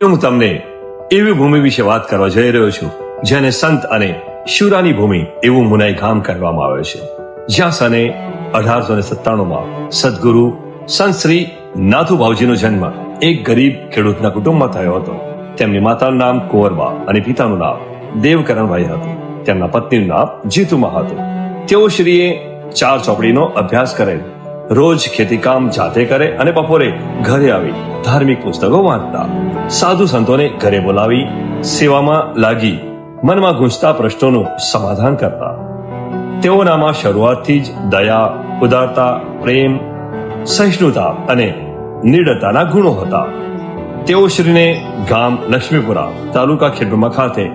હું તમને એવી ભૂમિ વિશે વાત કરવા જઈ રહ્યો છું જેને સંત અને શુરાની ભૂમિ એવું મુનાઈ ગામ કરવામાં આવે છે, જ્યાં સને 1897માં સદગુરુ સંત શ્રી નાથુભાવજીનો જન્મ એક ગરીબ ખેડૂતના કુટુંબમાં થયો હતો. તેમની માતાનું નામ કુંવરબા અને પિતાનું નામ દેવકરણભાઈ હતું. તેમના પત્નીનું નામ જીતુમા હતું. તેઓ શ્રીએ 4 ચોપડીનો અભ્યાસ કરેલ, રોજ ખેતીકામ જાતે કરે અને બપોરે ઘરે આવી ધાર્મિક પુસ્તકો વાંચતા. સાધુ સંતોને ઘરે બોલાવી સેવામાં લાગી મનમાં ગૂંચતા પ્રશ્નોનું સમાધાન કરતા. તેઓનામાં શરૂઆતથી જ દયા, ઉદારતા, પ્રેમ, સહિષ્ણુતા અને નિડરતાના ગુણો હતા. તેઓ શ્રીને ગામ લક્ષ્મીપુરા, તાલુકા ખેડબ્રહ્મા ખાતે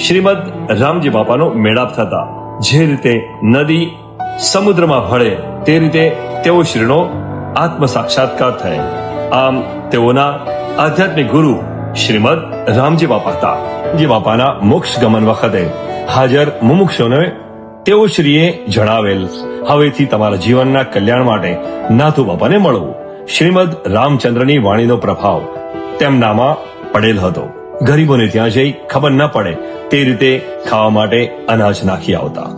શ્રીમદ રામજી બાપાનો મેળાપ થતા જે રીતે નદી સમુદ્રમાં ભળે તે રીતે તેઓ શ્રીનો આત્મ સાક્ષાત્કાર થયેલ. આમ તેઓના આધ્યાત્મિક ગુરુ શ્રીમદ રામજી બાપા હતા. રામજી બાપાના મોક્ષ ગમન વખતે હાજર મુમુક્ષોને તેઓ શ્રીએ જણાવેલ, હવેથી તમારા જીવનના કલ્યાણ માટે નાથુ બાપાને મળવું. શ્રીમદ રામચંદ્રની વાણીનો પ્રભાવ તેમનામાં પડેલ હતો. ગરીબોને ત્યાં જઈ ખબર ન પડે તે રીતે ખાવા માટે અનાજ નાખી આવતા.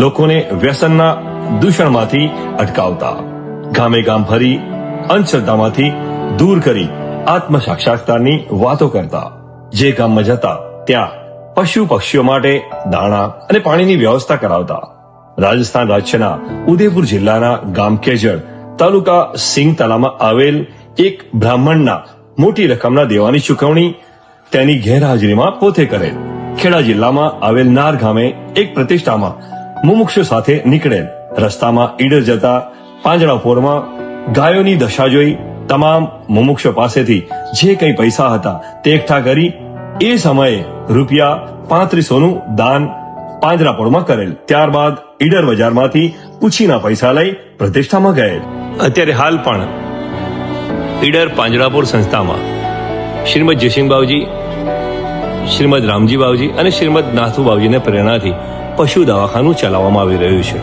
લોકોને વ્યસનના દૂષણમાંથી અટકાવતા. ગામે ગામ ફરી અંધશ્રદ્ધામાંથી દૂર કરી આત્મ સાક્ષાત્કારની વાતો કરતા. જે ગામમાં જતા ત્યાં પશુ પક્ષીઓ માટે દાણા અને પાણીની વ્યવસ્થા કરાવતા. રાજસ્થાન રાજ્યના ઉદયપુર જિલ્લાના ગામ કેજડ, તાલુકા સિંગતલામાં આવેલ એક બ્રાહ્મણના મોટી રકમના દેવાની ચૂકવણી તેની ગેરહાજરીમાં પોતે કરેલ. ખેડા જિલ્લામાં આવેલ નાર ગામે એક પ્રતિષ્ઠામાં મુમુક્ષુ સાથે નીકળેલ. રસ્તામાં ઈડર જતા પાંજરાપોરમાં ગાયોની દશા જોઈ તમામ મુમુક્ષો પાસેથી જે કંઈ પૈસા હતા તે એકઠા કરી એ સમયે રૂપિયા 3500નું દાન પાંજરાપોળમાં કરેલ. ત્યારબાદ ઈડર બજારમાંથી પૂછીના પૈસા લઈ પ્રતિષ્ઠામાં ગયેલ. અત્યારે હાલ પણ ઈડર પાંજરાપોળ સંસ્થામાં શ્રીમદ જયસિંહબાવજી, શ્રીમદ રામજી બાવજી અને શ્રીમદ નાથુ બાવજીને પ્રેરણાથી પશુ દવાખાનું ચલાવવામાં આવી રહ્યું છે.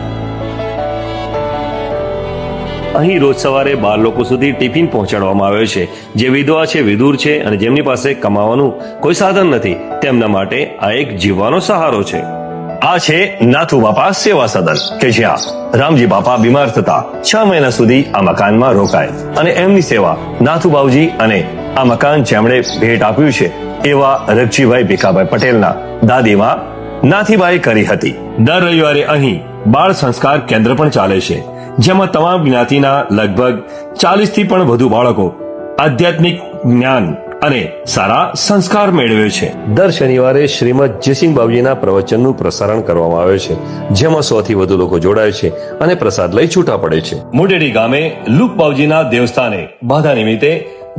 અહીં રોજ સવારે 12 લોકો સુધી ટિફિન પહોંચાડવામાં આવે છે. જે વિધવા છે, વિદુર છે અને જેમની પાસે કમાવાનું કોઈ સાધન નથી તેમના માટે આ એક જીવવાનો સહારો છે. આ છે નાથુ બાપા સેવા સદન કે જ્યાં રામજી બાપા બીમાર થતા 6 મહિના સુધી આ મકાનમાં રોકાય અને એમની સેવા નાથુ બાવજી અને આ મકાન જેમણે ભેટ આપ્યું છે એવા રગજીભાઈ ભીખાભાઈ પટેલના દાદીમાં નાથીબાઈ કરી હતી. દર રવિવારે અહીં બાળ સંસ્કાર કેન્દ્ર પણ ચાલે છે, જેમાં તમામ જ્ઞાતિના લગભગ 40 થી પણ વધુ બાળકો આધ્યાત્મિક જ્ઞાન અને સારા સંસ્કાર મેળવે છે. દર શનિવારે શ્રીમદ જયસિંહ બાવજીના પ્રવચનનું પ્રસારણ કરવામાં આવે છે, જેમાં 100 થી વધુ લોકો જોડાય છે અને પ્રસાદ લઈ છૂટા પડે છે. મુંડેડી ગામે લુક બાવજીના દેવસ્થાને બાધા નિમિત્તે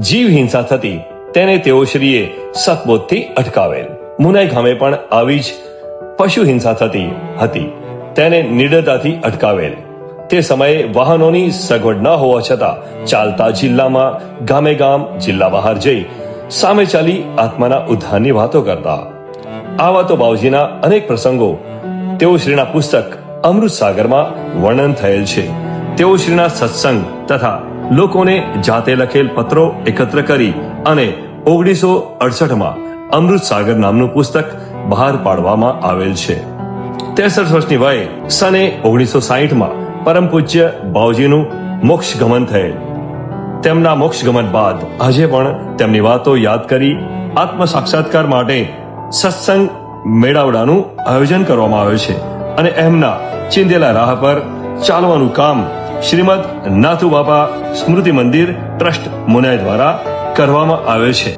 જીવ હિંસા થતી તેને તેઓ શ્રીએ સતબોધથી અટકાવેલ. મુનાઈ ગામે પણ આવી જ પશુ હિંસા થતી હતી, તેને નિડરતાથી અટકાવેલ. તે સમયે વાહનોની સગવડ ન હોવા છતાં ચાલતા જિલ્લામાં ગામે ગામ, જિલ્લા બહાર જઈ સામે ચાલી આત્માના ઉદ્ધારની વાતો કરતા. આવા તો બાવજીના અનેક પ્રસંગો તેઓ શ્રીના પુસ્તક અમૃત સાગરમાં વર્ણન થયેલ છે. તેઓ શ્રીના સત્સંગ તથા લોકોને જાતે લખેલ પત્રો એકત્ર કરી અને 1968માં અમૃત સાગર નામનું પુસ્તક બહાર પાડવામાં આવેલ છે. 63 વર્ષની વયે સને 1960માં પરમ પૂજ્ય બાવજીનું મોક્ષ ગમન થયેલ. તેમના મોક્ષ ગમન બાદ આજે પણ તેમની વાતો યાદ કરી આત્મ સાક્ષાત્કાર માટે સત્સંગ મેળાવડાનું આયોજન કરવામાં આવે છે અને એમના ચિંદેલા રાહ પર ચાલવાનું કામ શ્રીમદ નાથુ બાપા સ્મૃતિ મંદિર ટ્રસ્ટ મુનાઈ દ્વારા કરવામાં આવે છે.